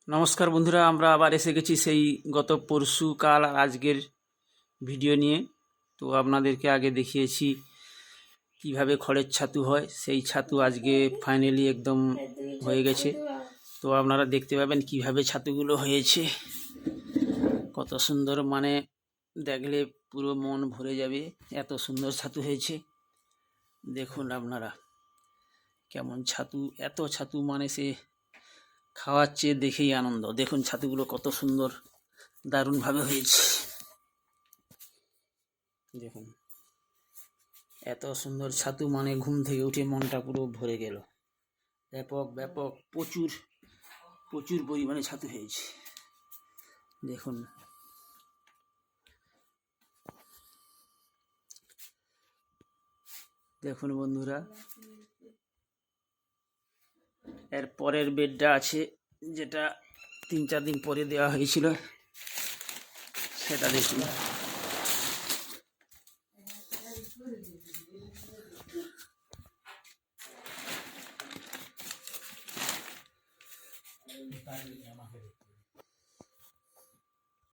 নমস্কার বন্ধুরা, আমরা আবার এসে গেছি সেই গত পরশু কাল আর আজকের ভিডিও নিয়ে। তো আপনাদেরকে আগে দেখিয়েছি কিভাবে খড়ের ছাতু হয়, সেই ছাতু আজকে ফাইনালি একদম হয়ে গেছে। তো আপনারা দেখতে পাবেন কিভাবে ছাতুগুলো হয়েছে, কত সুন্দর, মানে দেখলে পুরো মন ভরে যাবে, এত সুন্দর ছাতু হয়েছে। দেখুন আপনারা কেমন ছাতু, এত ছাতু মানে সে খাওয়াচ্ছে দেখেই আনন্দ। দেখুন ছাতুগুলো কত সুন্দর, দারুণভাবে হয়েছে। দেখুন এত সুন্দর ছাতু, মানে ঘুম থেকে উঠে মনটা পুরো ভরে গেল। ব্যাপক ব্যাপক প্রচুর প্রচুর পরিমাণে ছাতু হয়েছে। দেখুন দেখুন বন্ধুরা, এর পরের বেডটা আছে, যেটা 3-4 দিন পরে দেওয়া হয়েছিল, সেটা দেখুন।